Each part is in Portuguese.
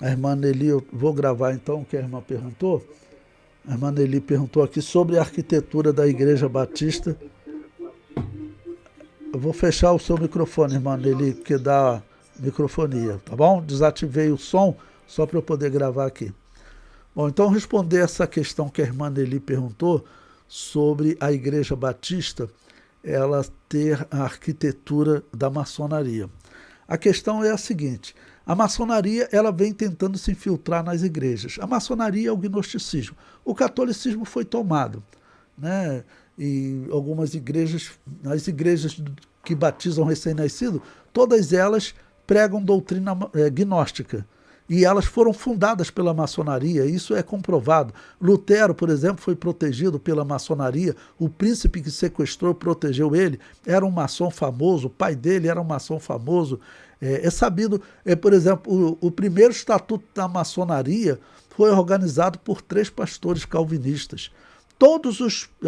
A irmã Nelly, eu vou gravar então o que a irmã perguntou. A irmã Nelly perguntou aqui sobre a arquitetura da Igreja Batista. Eu vou fechar o seu microfone, irmã Nelly, porque dá microfonia, tá bom? Desativei o som só para eu poder gravar aqui. Bom, então responder essa questão que a irmã Nelly perguntou sobre a Igreja Batista, ela ter a arquitetura da maçonaria. A questão é a seguinte: a maçonaria ela vem tentando se infiltrar nas igrejas. A maçonaria é o gnosticismo. O catolicismo foi tomado, né? E algumas igrejas, as igrejas que batizam recém-nascido, todas elas pregam doutrina gnóstica. E elas foram fundadas pela maçonaria, isso é comprovado. Lutero, por exemplo, foi protegido pela maçonaria, o príncipe que sequestrou protegeu ele, era um maçom famoso, o pai dele era um maçom famoso. É sabido, por exemplo, o primeiro estatuto da maçonaria foi organizado por 3 pastores calvinistas. Todas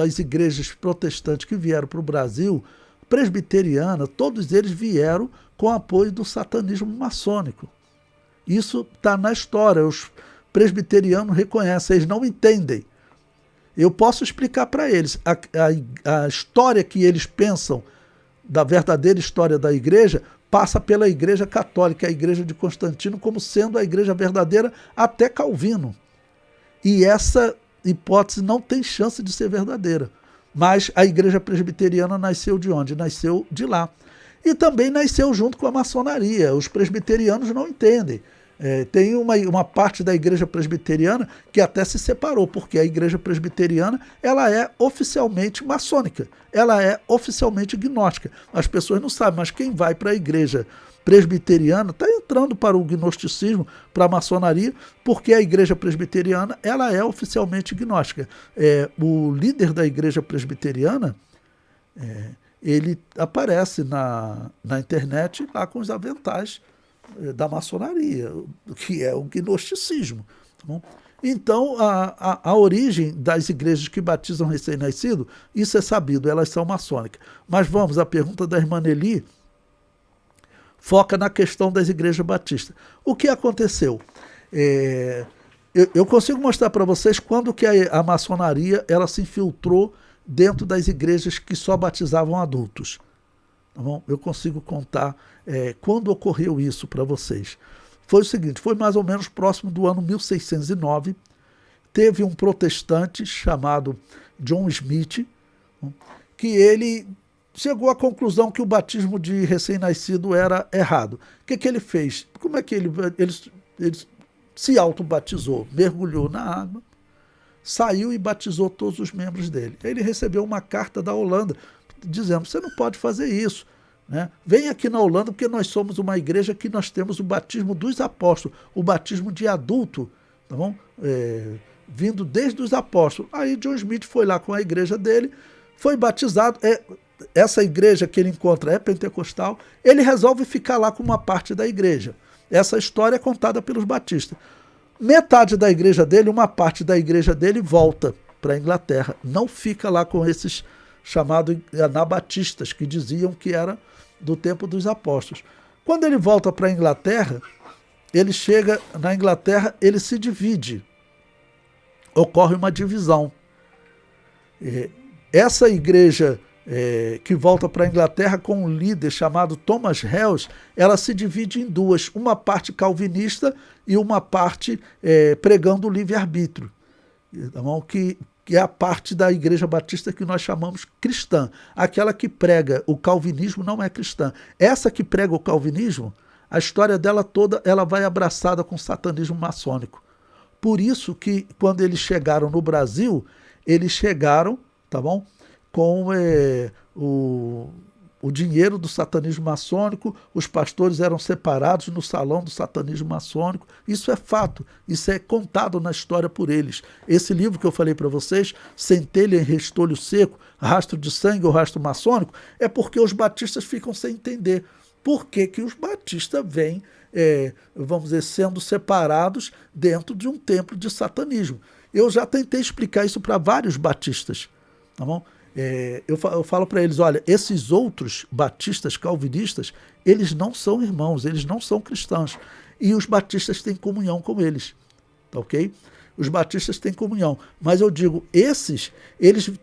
as igrejas protestantes que vieram para o Brasil, presbiteriana, todos eles vieram com apoio do satanismo maçônico. Isso está na história, os presbiterianos reconhecem, eles não entendem. Eu posso explicar para eles a história que eles pensam da verdadeira história da igreja passa pela Igreja Católica, a Igreja de Constantino, como sendo a igreja verdadeira até Calvino. E essa hipótese não tem chance de ser verdadeira. Mas a Igreja Presbiteriana nasceu de onde? Nasceu de lá. E também nasceu junto com a maçonaria. Os presbiterianos não entendem. Tem uma parte da igreja presbiteriana que até se separou, porque a igreja presbiteriana ela é oficialmente maçônica, ela é oficialmente gnóstica. As pessoas não sabem, mas quem vai para a igreja presbiteriana está entrando para o gnosticismo, para a maçonaria, porque a igreja presbiteriana ela é oficialmente gnóstica. O líder da igreja presbiteriana, ele aparece na internet lá com os aventais da maçonaria, que é o gnosticismo. Tá bom? Então, a origem das igrejas que batizam recém-nascido, isso é sabido, elas são maçônicas. Mas vamos, a pergunta da irmã Nelly foca na questão das igrejas batistas. O que aconteceu? Eu consigo mostrar para vocês quando que a maçonaria ela se infiltrou dentro das igrejas que só batizavam adultos. Tá bom? Eu consigo contar quando ocorreu isso para vocês. Foi o seguinte, foi mais ou menos próximo do ano 1609, teve um protestante chamado John Smith, que ele chegou à conclusão que o batismo de recém-nascido era errado. O que ele fez? Como é que ele se autobatizou? Mergulhou na água, saiu e batizou todos os membros dele. Ele recebeu uma carta da Holanda dizendo, você não pode fazer isso. Né? Vem aqui na Holanda porque nós somos uma igreja que nós temos o batismo dos apóstolos, o batismo de adulto, tá bom? Vindo desde os apóstolos. Aí John Smith foi lá com a igreja dele, foi batizado. Essa igreja que ele encontra é pentecostal, ele resolve ficar lá com uma parte da igreja. Essa história é contada pelos batistas. Metade da igreja dele, uma parte da igreja dele volta para a Inglaterra, não fica lá com esses chamados anabatistas, que diziam que era do tempo dos apóstolos. Quando ele volta para a Inglaterra, ele chega na Inglaterra, ele se divide. Ocorre uma divisão. Essa igreja que volta para a Inglaterra com um líder chamado Thomas Hales, ela se divide em duas, uma parte calvinista e uma parte pregando o livre-arbítrio, tá bom? Que é a parte da Igreja Batista que nós chamamos cristã. Aquela que prega o calvinismo não é cristã. Essa que prega o calvinismo, a história dela toda ela vai abraçada com o satanismo maçônico. Por isso que quando eles chegaram no Brasil, eles chegaram, tá bom? Com o dinheiro do satanismo maçônico, os pastores eram separados no salão do satanismo maçônico. Isso é fato, isso é contado na história por eles. Esse livro que eu falei para vocês, Centelha em Restolho Seco, Rastro de Sangue ou Rastro Maçônico, é porque os batistas ficam sem entender por que os batistas vêm, vamos dizer, sendo separados dentro de um templo de satanismo. Eu já tentei explicar isso para vários batistas, tá bom? Eu falo para eles, olha, esses outros batistas calvinistas, eles não são irmãos, eles não são cristãos. e os batistas têm comunhão com eles, tá ok? Os batistas têm comunhão, mas eu digo,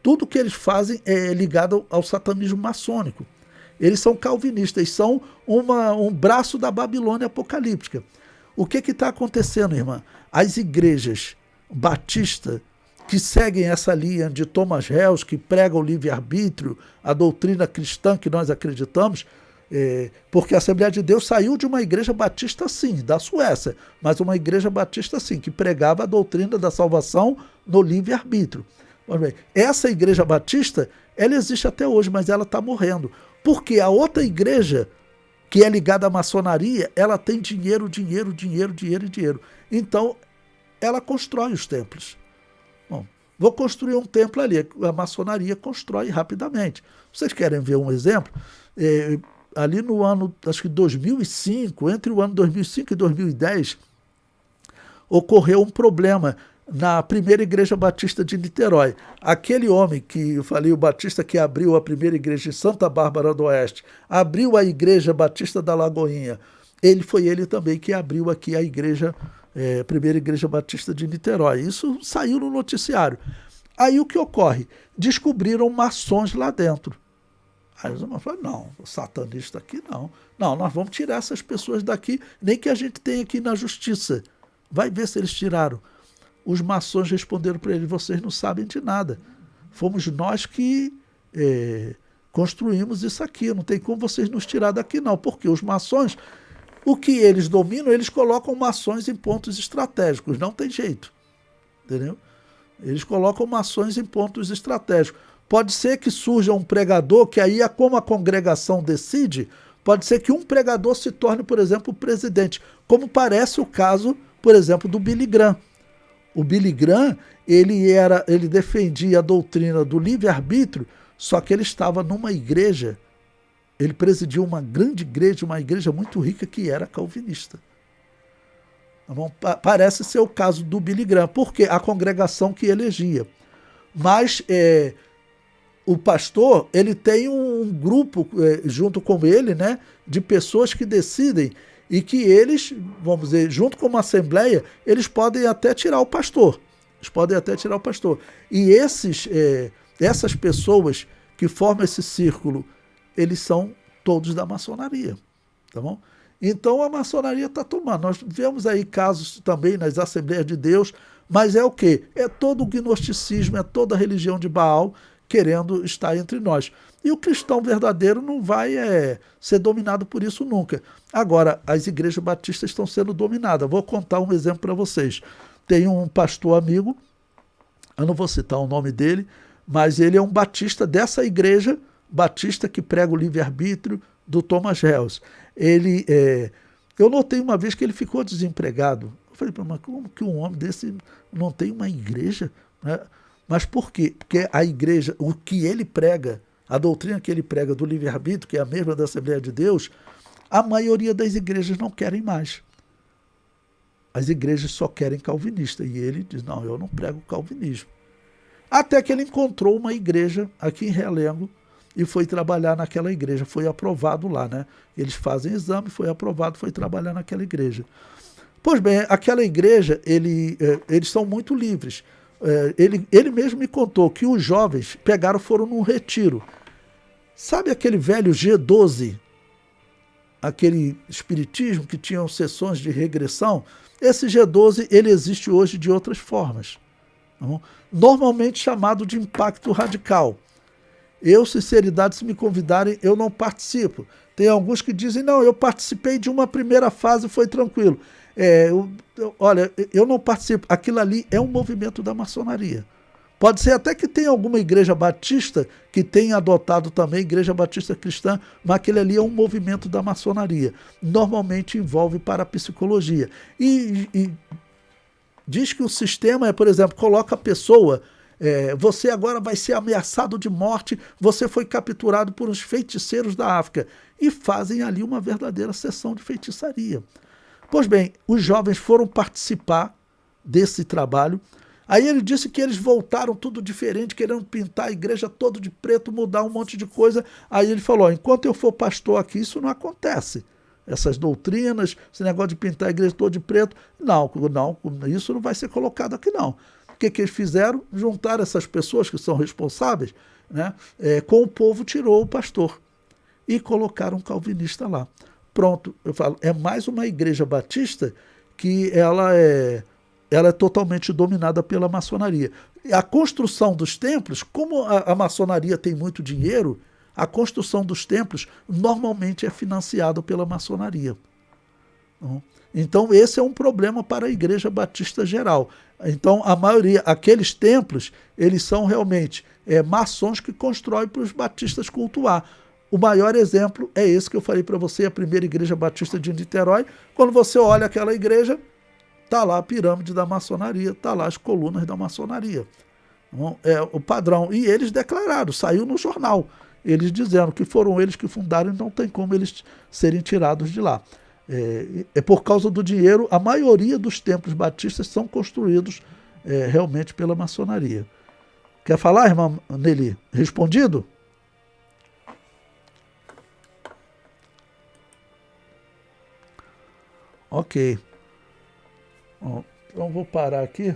tudo que eles fazem é ligado ao satanismo maçônico. Eles são calvinistas, são um braço da Babilônia apocalíptica. O que está acontecendo, irmã? As igrejas batistas que seguem essa linha de Thomas Hells, que pregam o livre-arbítrio, a doutrina cristã que nós acreditamos, porque a Assembleia de Deus saiu de uma igreja batista sim, da Suécia, mas uma igreja batista sim, que pregava a doutrina da salvação no livre-arbítrio. Essa igreja batista, ela existe até hoje, mas ela está morrendo. Porque a outra igreja, que é ligada à maçonaria, ela tem dinheiro. Então, ela constrói os templos. Bom, vou construir um templo ali, a maçonaria constrói rapidamente. Vocês querem ver um exemplo? Ali no ano, acho que 2005, entre o ano 2005 e 2010, ocorreu um problema na primeira igreja batista de Niterói. Aquele homem que eu falei, o batista que abriu a primeira igreja em Santa Bárbara do Oeste, abriu a igreja batista da Lagoinha, foi ele também que abriu aqui a igreja, primeira igreja batista de Niterói. Isso saiu no noticiário. Aí o que ocorre? Descobriram maçons lá dentro. Aí os irmãos falaram, não, o satanista aqui não. Não, nós vamos tirar essas pessoas daqui, nem que a gente tenha aqui na justiça. Vai ver se eles tiraram. Os maçons responderam para ele, vocês não sabem de nada. Fomos nós que construímos isso aqui, não tem como vocês nos tirar daqui não, porque os maçons, o que eles dominam, eles colocam maçons em pontos estratégicos, não tem jeito, entendeu? Eles colocam maçons em pontos estratégicos. Pode ser que surja um pregador, que aí é como a congregação decide, pode ser que um pregador se torne, por exemplo, o presidente, como parece o caso, por exemplo, do Billy Graham. O Billy Graham, ele defendia a doutrina do livre-arbítrio, só que ele estava numa igreja, ele presidiu uma grande igreja, uma igreja muito rica que era calvinista. Então, parece ser o caso do Billy Graham, porque a congregação que elegia. Mas o pastor, ele tem um grupo junto com ele, né, de pessoas que decidem e que eles, vamos dizer, junto com uma assembleia, eles podem até tirar o pastor. E essas pessoas que formam esse círculo, eles são todos da maçonaria. Tá bom? Então a maçonaria está tomando. Nós vemos aí casos também nas Assembleias de Deus, mas é o quê? É todo o gnosticismo, é toda a religião de Baal querendo estar entre nós. E o cristão verdadeiro não vai ser dominado por isso nunca. Agora, as igrejas batistas estão sendo dominadas. Vou contar um exemplo para vocês. Tem um pastor amigo, eu não vou citar o nome dele, mas ele é um batista dessa igreja batista que prega o livre-arbítrio do Thomas Hells. Eu notei uma vez que ele ficou desempregado. Eu falei, mas como que um homem desse não tem uma igreja? Mas por quê? Porque a igreja, o que ele prega, a doutrina que ele prega do livre-arbítrio, que é a mesma da Assembleia de Deus, a maioria das igrejas não querem mais. As igrejas só querem calvinista. E ele diz, não, eu não prego calvinismo. Até que ele encontrou uma igreja aqui em Realengo e foi trabalhar naquela igreja. Foi aprovado lá, né? Eles fazem exame, foi aprovado, foi trabalhar naquela igreja. Pois bem, aquela igreja, eles são muito livres. Ele mesmo me contou que os jovens foram num retiro. Sabe aquele velho G12? Aquele espiritismo que tinham sessões de regressão? Esse G12, ele existe hoje de outras formas. Normalmente chamado de impacto radical. Eu, sinceridade, se me convidarem, eu não participo. Tem alguns que dizem, não, eu participei de uma primeira fase e foi tranquilo. Olha, eu não participo. Aquilo ali é um movimento da maçonaria. Pode ser até que tenha alguma igreja batista que tenha adotado também, igreja batista cristã, mas aquele ali é um movimento da maçonaria. Normalmente envolve parapsicologia. E diz que o sistema por exemplo, coloca a pessoa, você agora vai ser ameaçado de morte, você foi capturado por uns feiticeiros da África. E fazem ali uma verdadeira sessão de feitiçaria. Pois bem, os jovens foram participar desse trabalho. Aí ele disse que eles voltaram tudo diferente, querendo pintar a igreja toda de preto, mudar um monte de coisa. Aí ele falou, enquanto eu for pastor aqui, isso não acontece. essas doutrinas, esse negócio de pintar a igreja toda de preto. Não, isso não vai ser colocado aqui não. O que eles fizeram? Juntaram essas pessoas que são responsáveis, né, com o povo, tirou o pastor e colocaram um calvinista lá. Pronto, eu falo, é mais uma igreja batista que ela é totalmente dominada pela maçonaria. A construção dos templos, como a maçonaria tem muito dinheiro, a construção dos templos normalmente é financiada pela maçonaria. Então, esse é um problema para a Igreja Batista geral. Então, a maioria, aqueles templos, eles são realmente maçons que constroem para os batistas cultuar. O maior exemplo é esse que eu falei para você, a primeira Igreja Batista de Niterói. Quando você olha aquela igreja, está lá a pirâmide da maçonaria, está lá as colunas da maçonaria. É o padrão. E eles declararam, saiu no jornal, eles dizendo que foram eles que fundaram e não tem como eles serem tirados de lá. É por causa do dinheiro, a maioria dos templos batistas são construídos realmente pela maçonaria. Quer falar, irmã Nelly? Respondido? Ok. Bom, então vou parar aqui.